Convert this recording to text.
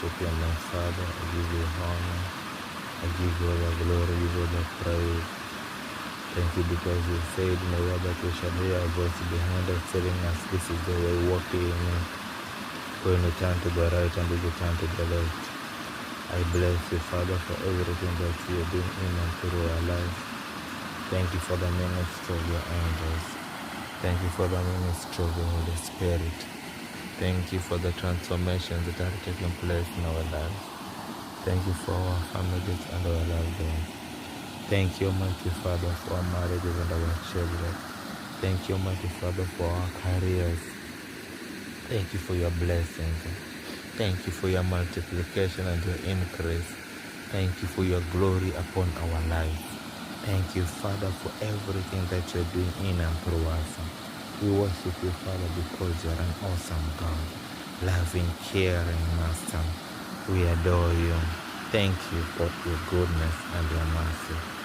worship you, my Father. I give you honor. I give you all the glory, give you all the praise. Thank you because you said in the word that we shall hear a voice behind us telling us this is the way, walk in it. When we turn to the right and we turn to the left. I bless you, Father, for everything that you are doing in and through our lives. Thank you for the ministry of your angels. Thank you for the ministry of the Holy Spirit. Thank you for the transformations that are taking place in our lives. Thank you for our families and our loved ones. Thank you, Almighty Father, for our marriages and our children. Thank you, Almighty Father, for our careers. Thank you for your blessings. Thank you for your multiplication and your increase. Thank you for your glory upon our lives. Thank you, Father, for everything that you're doing in and through us. We worship you, Father, because you're an awesome God, loving, caring Master. We adore you. Thank you for your goodness and your mercy.